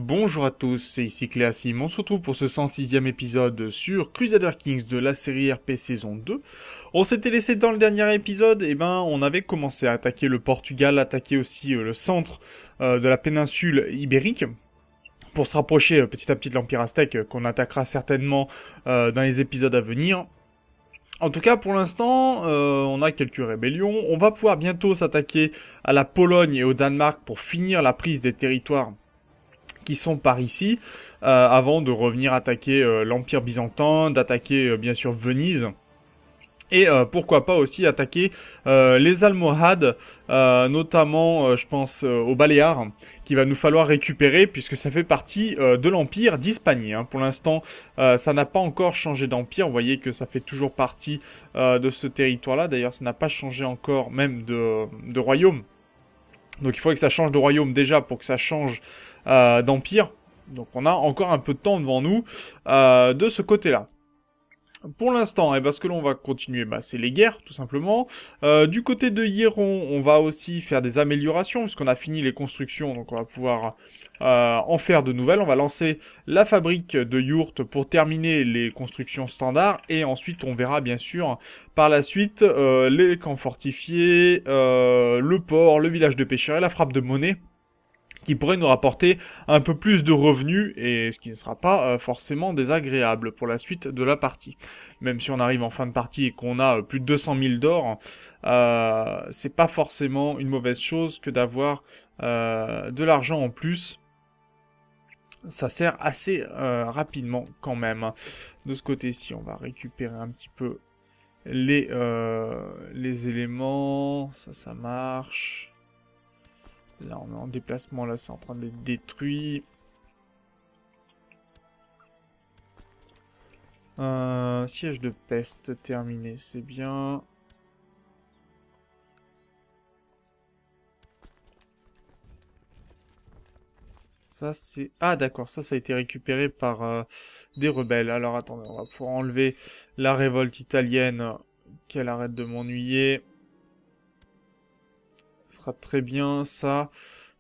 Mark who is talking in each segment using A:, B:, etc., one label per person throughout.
A: bonjour à tous, c'est ici Cléasim. On se retrouve pour ce 106e épisode sur Crusader Kings de la série RP saison 2. On s'était laissé dans le dernier épisode, on avait commencé à attaquer le Portugal, attaquer aussi le centre de la péninsule ibérique, pour se rapprocher petit à petit de l'Empire Aztèque, qu'on attaquera certainement dans les épisodes à venir. En tout cas, pour l'instant, on a quelques rébellions. On va pouvoir bientôt s'attaquer à la Pologne et au Danemark pour finir la prise des territoires qui sont par ici, avant de revenir attaquer l'Empire byzantin, d'attaquer bien sûr Venise, et pourquoi pas aussi attaquer les Almohades, notamment je pense aux Baléares, qu'il va nous falloir récupérer puisque ça fait partie de l'Empire d'Hispanie. Hein. Pour l'instant, ça n'a pas encore changé d'empire. Vous voyez que ça fait toujours partie de ce territoire-là. D'ailleurs, ça n'a pas changé encore même de royaume. Donc il faudrait que ça change de royaume déjà pour que ça change d'empire. Donc on a encore un peu de temps devant nous de ce côté-là. Pour l'instant, ce que l'on va continuer, c'est les guerres, tout simplement. Du côté de Hieron, on va aussi faire des améliorations, puisqu'on a fini les constructions, donc on va pouvoir en faire de nouvelles. On va lancer la fabrique de yourtes pour terminer les constructions standards, et ensuite on verra bien sûr par la suite les camps fortifiés, le port, le village de pêcheurs et la frappe de monnaie, qui pourrait nous rapporter un peu plus de revenus, et ce qui ne sera pas forcément désagréable pour la suite de la partie. Même si on arrive en fin de partie et qu'on a plus de 200 000 d'or, c'est pas forcément une mauvaise chose que d'avoir de l'argent en plus. Ça sert assez rapidement quand même. De ce côté-ci, on va récupérer un petit peu les éléments. Ça marche. Là, on est en déplacement, là, c'est en train d'être détruit. Siège de peste terminé, c'est bien. Ça, c'est... Ah, d'accord, ça a été récupéré par des rebelles. Alors, attendez, on va pouvoir enlever la révolte italienne, qu'elle arrête de m'ennuyer. Ce sera très bien, ça.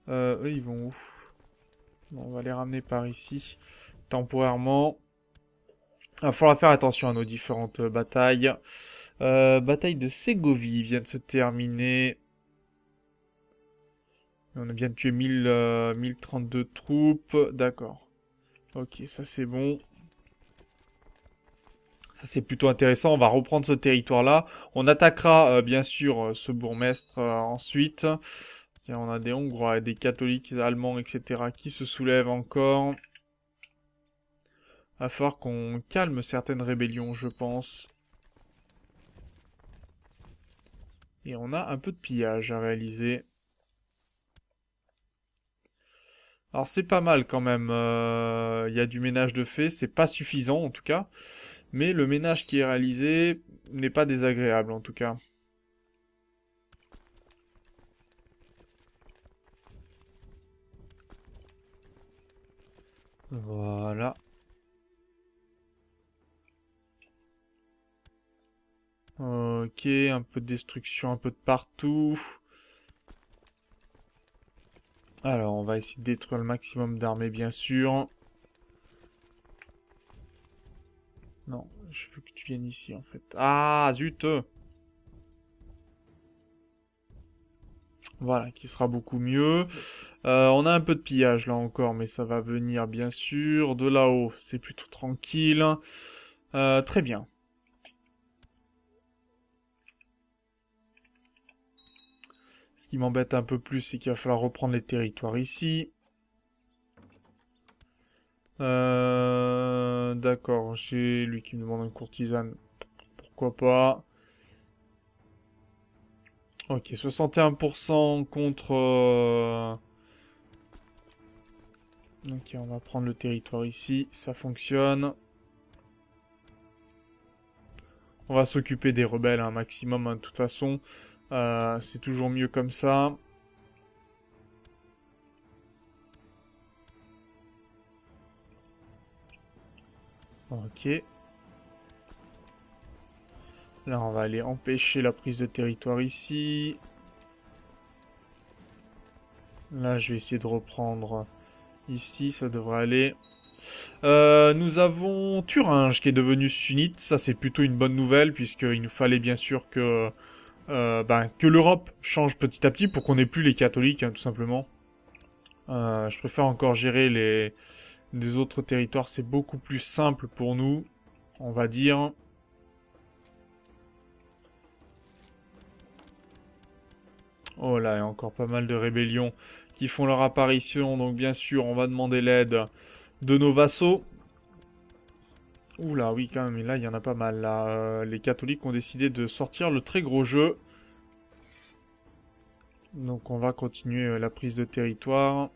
A: Eux, ils vont où? Bon, on va les ramener par ici, temporairement. Il va falloir faire attention à nos différentes batailles. Bataille de Ségovie vient de se terminer. On vient de tuer 1032 troupes. D'accord. Ok, ça c'est bon. Ça c'est plutôt intéressant. On va reprendre ce territoire-là. On attaquera bien sûr ce bourgmestre ensuite. Tiens, on a des Hongrois, des catholiques allemands, etc. qui se soulèvent encore. Il va falloir qu'on calme certaines rébellions, je pense. Et on a un peu de pillage à réaliser. Alors c'est pas mal quand même. Il y a du ménage de fait. C'est pas suffisant en tout cas. Mais le ménage qui est réalisé n'est pas désagréable en tout cas. Voilà. Ok, un peu de destruction un peu de partout. Alors, on va essayer de détruire le maximum d'armées, bien sûr. Non, je veux que tu viennes ici, en fait. Ah, zut! Voilà, qui sera beaucoup mieux. On a un peu de pillage, là, encore, mais ça va venir, bien sûr. De là-haut, c'est plutôt tranquille. Très bien. Ce qui m'embête un peu plus, c'est qu'il va falloir reprendre les territoires ici. D'accord, j'ai lui qui me demande une courtisane. Pourquoi pas. Ok, 61% contre... Ok, on va prendre le territoire ici, ça fonctionne. On va s'occuper des rebelles un maximum, hein, de toute façon. C'est toujours mieux comme ça. Ok. Là, on va aller empêcher la prise de territoire ici. Là, je vais essayer de reprendre Ici, ça devrait aller. Nous avons Thuringe qui est devenu sunnite. Ça, c'est plutôt une bonne nouvelle, puisqu'il nous fallait bien sûr que l'Europe change petit à petit pour qu'on n'ait plus les catholiques, hein, tout simplement. Je préfère encore gérer les autres territoires. C'est beaucoup plus simple pour nous, on va dire. Oh là, il y a encore pas mal de rébellions qui font leur apparition. Donc bien sûr, on va demander l'aide de nos vassaux. Oula, oui, quand même, là, il y en a pas mal. Là, les catholiques ont décidé de sortir le très gros jeu. Donc on va continuer la prise de territoire.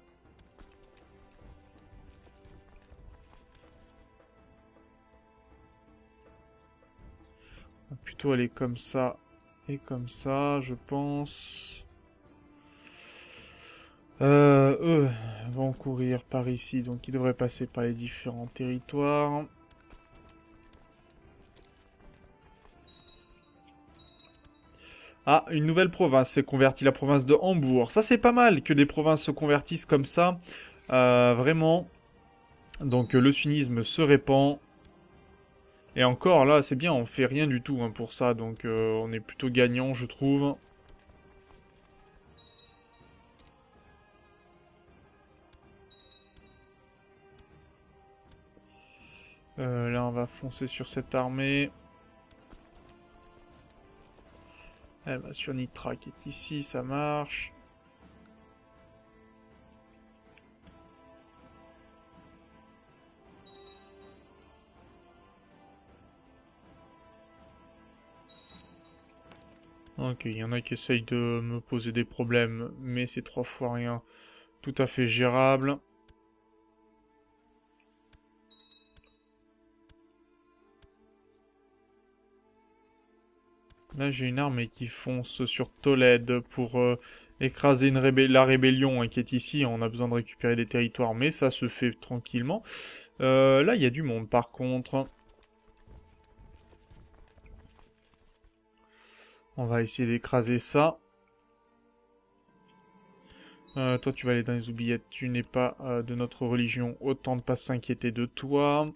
A: On va plutôt aller comme ça et comme ça, je pense. Eux vont courir par ici, donc ils devraient passer par les différents territoires. Ah, une nouvelle province s'est convertie, la province de Hambourg. Ça, c'est pas mal que des provinces se convertissent comme ça. Vraiment. Donc, le sunnisme se répand. Et encore, là, c'est bien, on fait rien du tout hein, pour ça. Donc, on est plutôt gagnant, je trouve. Là, on va foncer sur cette armée. Elle va sur Nitra qui est ici, ça marche. Ok, il y en a qui essayent de me poser des problèmes, mais c'est 3 fois rien. Tout à fait gérable. Là, j'ai une armée qui fonce sur Tolède pour écraser la rébellion hein, qui est ici. On a besoin de récupérer des territoires, mais ça se fait tranquillement. Là, il y a du monde, par contre. On va essayer d'écraser ça. Toi, tu vas aller dans les oubliettes. Tu n'es pas de notre religion. Autant de pas s'inquiéter de toi.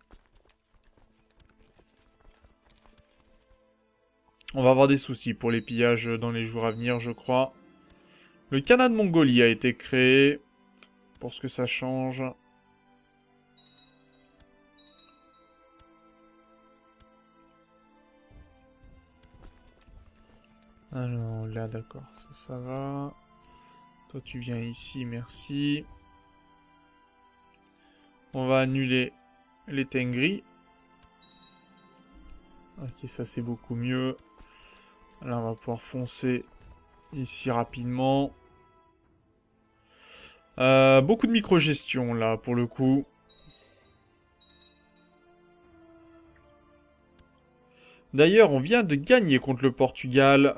A: On va avoir des soucis pour les pillages dans les jours à venir, je crois. Le Khanat de Mongolie a été créé. Pour ce que ça change. Alors là, d'accord, ça va. Toi, tu viens ici, merci. On va annuler les Tengri. Ok, ça c'est beaucoup mieux. Là, on va pouvoir foncer ici rapidement. Beaucoup de micro-gestion là, pour le coup. D'ailleurs, on vient de gagner contre le Portugal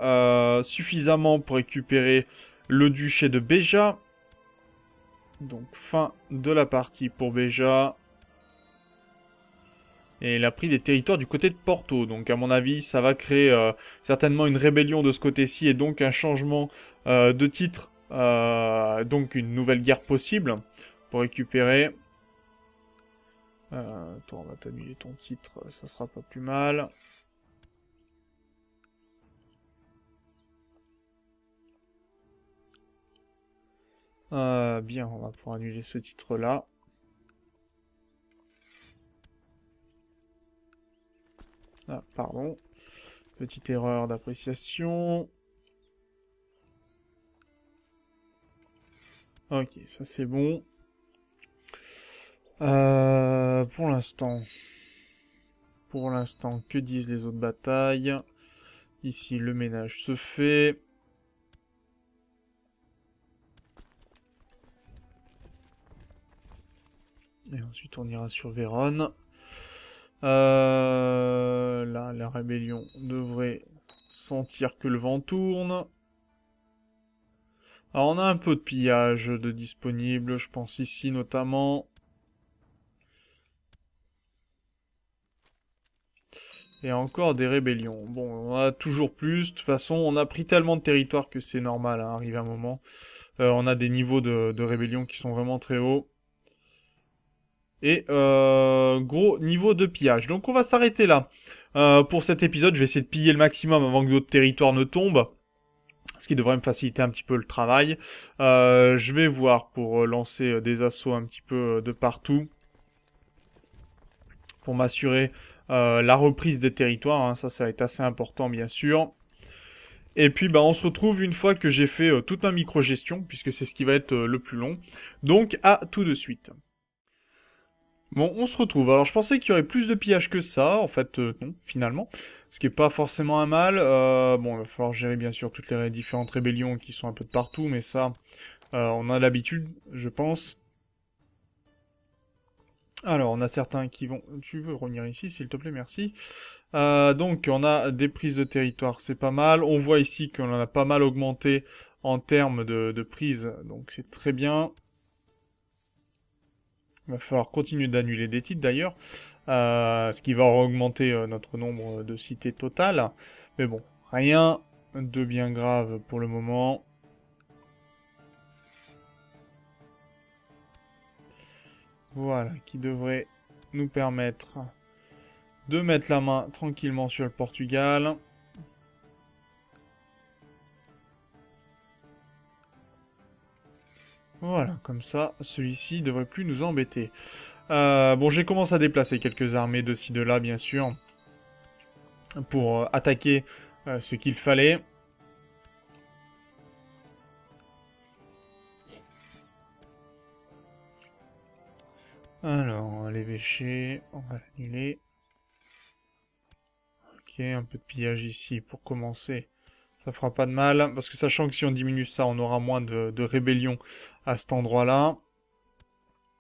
A: suffisamment pour récupérer le duché de Béja. Donc, fin de la partie pour Béja. Et il a pris des territoires du côté de Porto. Donc, à mon avis, ça va créer certainement une rébellion de ce côté-ci et donc un changement de titre. Donc, une nouvelle guerre possible pour récupérer. Toi, on va t'annuler ton titre, ça sera pas plus mal. Bien, on va pouvoir annuler ce titre-là. Ah, pardon. Petite erreur d'appréciation. Ok, ça c'est bon. Pour l'instant. Pour l'instant, que disent les autres batailles? Ici, le ménage se fait. Et ensuite, on ira sur Vérone. Là, la rébellion devrait sentir que le vent tourne. Alors, on a un peu de pillage de disponible, je pense ici notamment. Et encore des rébellions. Bon, on en a toujours plus. De toute façon, on a pris tellement de territoire que c'est normal, hein, arrive un moment. On a des niveaux de rébellion qui sont vraiment très hauts. et gros niveau de pillage. Donc on va s'arrêter là. Pour cet épisode, je vais essayer de piller le maximum avant que d'autres territoires ne tombent, ce qui devrait me faciliter un petit peu le travail. Je vais voir pour lancer des assauts un petit peu de partout, pour m'assurer la reprise des territoires, hein. Ça va être assez important bien sûr. Et puis bah on se retrouve une fois que j'ai fait toute ma micro-gestion, puisque c'est ce qui va être le plus long. Donc à tout de suite. Bon, on se retrouve. Alors je pensais qu'il y aurait plus de pillage que ça, en fait non, finalement. Ce qui est pas forcément un mal. Bon, il va falloir gérer bien sûr toutes les différentes rébellions qui sont un peu de partout, mais ça, on a l'habitude, je pense. Alors, on a certains qui vont... Tu veux revenir ici, s'il te plaît, merci. Donc, on a des prises de territoire, c'est pas mal. On voit ici qu'on en a pas mal augmenté en termes de prise, donc c'est très bien. Il va falloir continuer d'annuler des titres, d'ailleurs, ce qui va augmenter notre nombre de cités totales. Mais bon, rien de bien grave pour le moment. Voilà, qui devrait nous permettre de mettre la main tranquillement sur le Portugal. Voilà, comme ça, celui-ci devrait plus nous embêter. Bon, j'ai commencé à déplacer quelques armées de ci de là, bien sûr, pour attaquer ce qu'il fallait. Alors, l'évêché, on va l'annuler. Ok, un peu de pillage ici pour commencer. Ça fera pas de mal, parce que sachant que si on diminue ça, on aura moins de rébellions à cet endroit-là.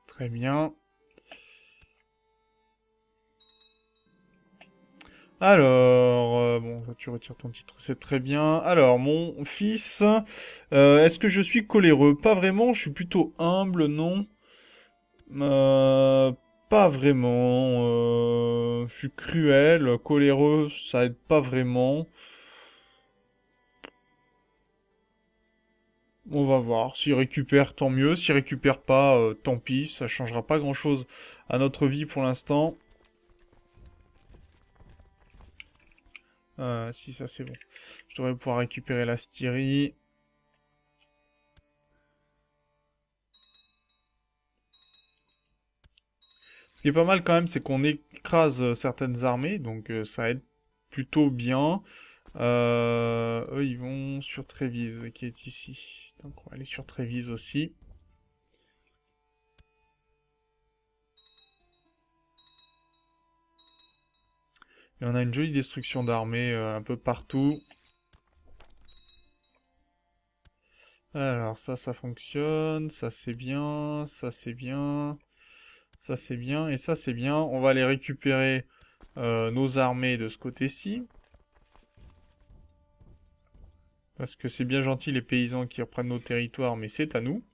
A: Très bien. Alors, bon, tu retires ton titre, c'est très bien. Alors, mon fils, est-ce que je suis coléreux? Pas vraiment, je suis plutôt humble, non. Euh, Pas vraiment. Je suis cruel, coléreux, ça aide pas vraiment. On va voir. S'il récupère, tant mieux. S'il récupère pas, tant pis. Ça changera pas grand-chose à notre vie pour l'instant. Si, ça c'est bon. Je devrais pouvoir récupérer la Styrie. Ce qui est pas mal quand même, c'est qu'on écrase certaines armées, donc ça aide plutôt bien. Eux, ils vont sur Trévise, qui est ici. Donc on va aller sur Trévise aussi. Et on a une jolie destruction d'armées un peu partout. Alors ça fonctionne, ça c'est bien, ça c'est bien, ça c'est bien, et ça c'est bien. On va aller récupérer nos armées de ce côté-ci. Parce que c'est bien gentil les paysans qui reprennent nos territoires, mais c'est à nous.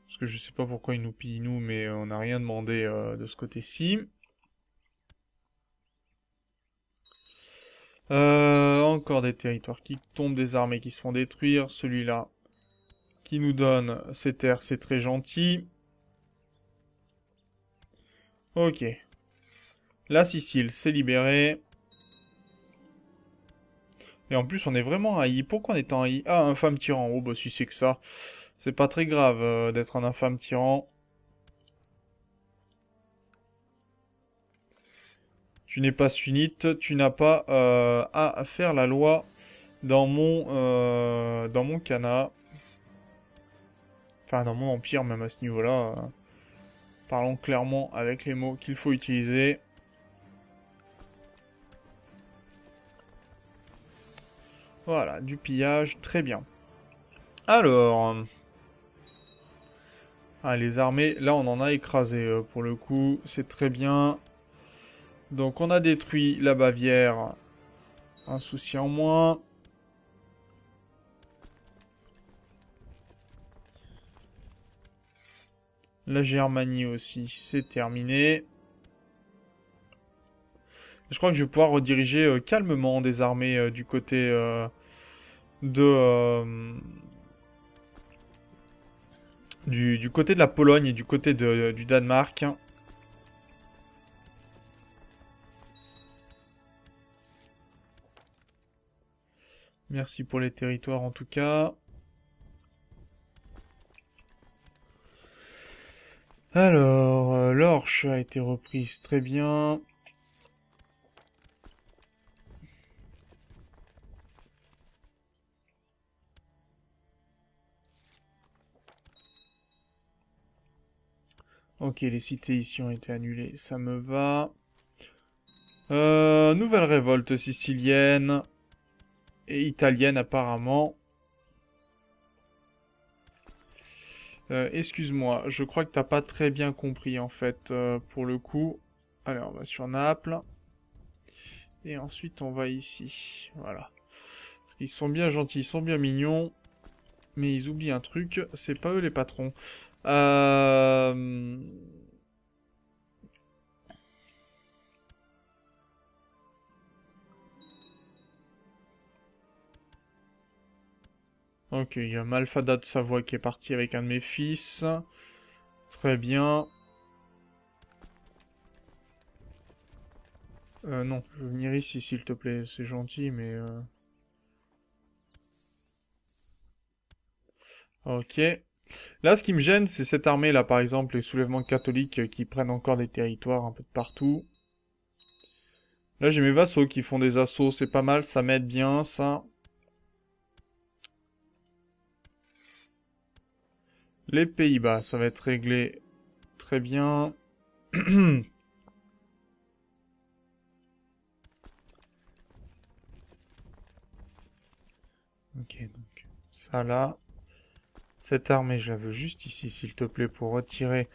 A: Parce que je sais pas pourquoi ils nous pillent nous, mais on n'a rien demandé de ce côté-ci. Encore des territoires qui tombent, des armées qui se font détruire. Celui-là qui nous donne ces terres, c'est très gentil. Ok. La Sicile, c'est libéré. Et en plus, on est vraiment haï. Pourquoi on est en haï? Ah, infâme tyran. Oh, bah si c'est que ça. C'est pas très grave d'être un infâme tyran. Tu n'es pas sunnite, tu n'as pas à faire la loi dans mon Khanat. Enfin, dans mon empire, même à ce niveau-là. Parlons clairement avec les mots qu'il faut utiliser. Voilà, du pillage, très bien. Alors, les armées, là on en a écrasé pour le coup, c'est très bien. Donc on a détruit la Bavière, un souci en moins. La Germanie aussi, c'est terminé. Je crois que je vais pouvoir rediriger calmement des armées du côté de du côté de la Pologne et du côté du Danemark. Merci pour les territoires en tout cas. Alors, l'Orche a été reprise très bien. Ok, les cités ici ont été annulées, ça me va. Nouvelle révolte sicilienne et italienne apparemment. Excuse-moi, je crois que t'as pas très bien compris en fait, pour le coup. Allez, on va sur Naples. Et ensuite on va ici. Voilà. Parce qu'ils sont bien gentils, ils sont bien mignons. Mais ils oublient un truc, c'est pas eux les patrons. Euh... Ok, il y a Malfada de Savoie qui est parti avec un de mes fils. Très bien. Non, je veux venir ici s'il te plaît, c'est gentil, mais... Ok. Là, ce qui me gêne, c'est cette armée-là, par exemple, les soulèvements catholiques qui prennent encore des territoires un peu de partout. Là, j'ai mes vassaux qui font des assauts, c'est pas mal, ça m'aide bien, ça. Les Pays-Bas, ça va être réglé très bien. Ok, donc ça là. Cette armée, je la veux juste ici, s'il te plaît, pour retirer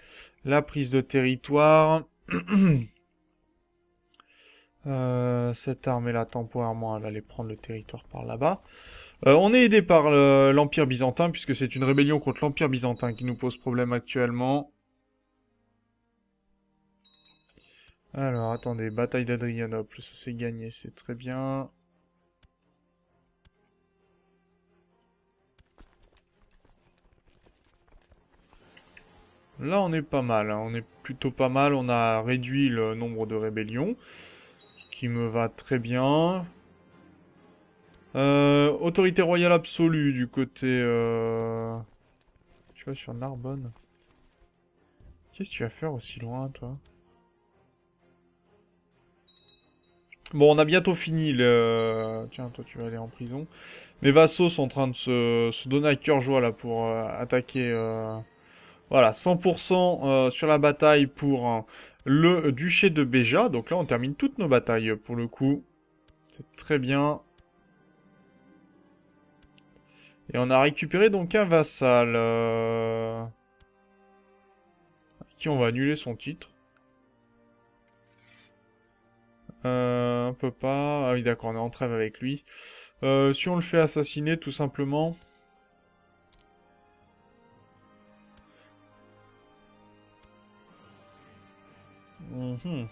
A: la prise de territoire. Cette armée-là, temporairement, elle va aller prendre le territoire par là-bas. On est aidé par l'Empire byzantin, puisque c'est une rébellion contre l'Empire byzantin qui nous pose problème actuellement. Alors, attendez, bataille d'Adrianople, ça c'est gagné, c'est très bien. Là, on est pas mal, hein, on est plutôt pas mal, on a réduit le nombre de rébellions, ce qui me va très bien. Autorité royale absolue du côté... Tu vois, sur Narbonne. Qu'est-ce que tu vas faire aussi loin, toi? Bon, on a bientôt fini le... Tiens, toi, tu vas aller en prison. Mes vassaux sont en train de se donner à cœur joie, là, pour attaquer... Voilà, 100% sur la bataille pour le duché de Béja. Donc là, on termine toutes nos batailles, pour le coup. C'est très bien. Et on a récupéré donc un vassal. À qui on va annuler son titre. On peut pas... Ah oui, d'accord, on est en trêve avec lui. Si on le fait assassiner, tout simplement... Mhm.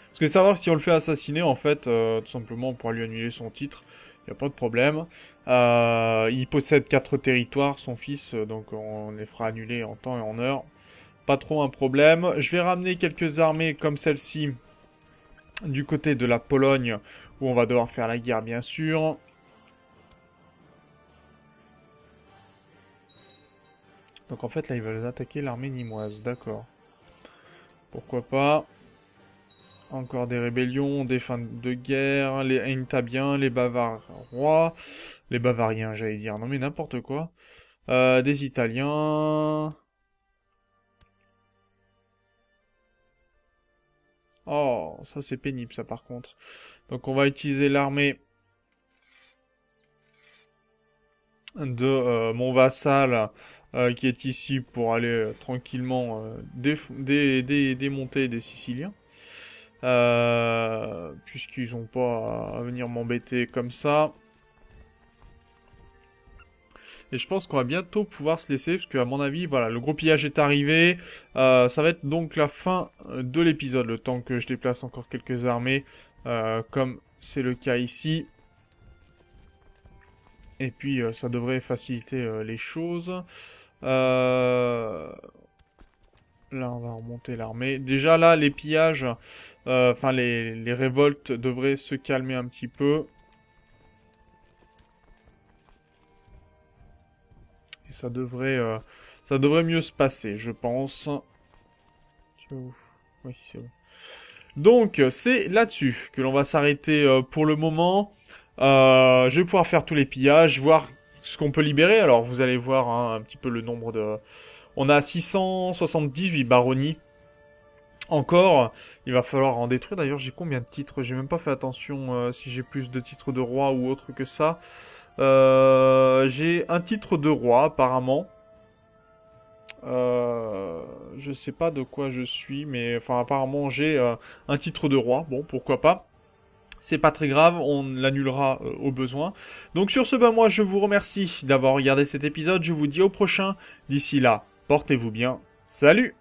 A: Parce que savoir si on le fait assassiner, en fait, tout simplement, on pourra lui annuler son titre. Il n'y a pas de problème. Il possède 4 territoires, son fils, donc on les fera annuler en temps et en heure. Pas trop un problème. Je vais ramener quelques armées comme celle-ci du côté de la Pologne, où on va devoir faire la guerre, bien sûr. Donc en fait, là, ils veulent attaquer l'armée nîmoise, d'accord. Pourquoi pas. Encore des rébellions, des fins de guerre, les Aintabiens, les Bavarois, les Bavariens, j'allais dire. Non mais n'importe quoi. Des Italiens. Oh, ça c'est pénible ça par contre. Donc on va utiliser l'armée de mon vassal qui est ici pour aller tranquillement démonter des Siciliens. Puisqu'ils n'ont pas à venir m'embêter comme ça. Et je pense qu'on va bientôt pouvoir se laisser, parce qu'à mon avis, voilà, le gros pillage est arrivé. Ça va être donc la fin de l'épisode, le temps que je déplace encore quelques armées, comme c'est le cas ici. Et puis, ça devrait faciliter les choses. Là, on va remonter l'armée. Déjà là, les pillages, enfin les révoltes devraient se calmer un petit peu. Et ça devrait mieux se passer, je pense. Tu vas où? Oui, c'est bon. Donc, c'est là-dessus que l'on va s'arrêter pour le moment. Je vais pouvoir faire tous les pillages, voir ce qu'on peut libérer. Alors, vous allez voir hein, un petit peu le nombre de... On a 678 baronnies. Encore, il va falloir en détruire. D'ailleurs, j'ai combien de titres? J'ai même pas fait attention si j'ai plus de titres de roi ou autre que ça. J'ai un titre de roi, apparemment. Je sais pas de quoi je suis, mais enfin apparemment j'ai un titre de roi. Bon, pourquoi pas. C'est pas très grave, on l'annulera au besoin. Donc sur ce, ben moi je vous remercie d'avoir regardé cet épisode. Je vous dis au prochain. D'ici là, portez-vous bien. Salut!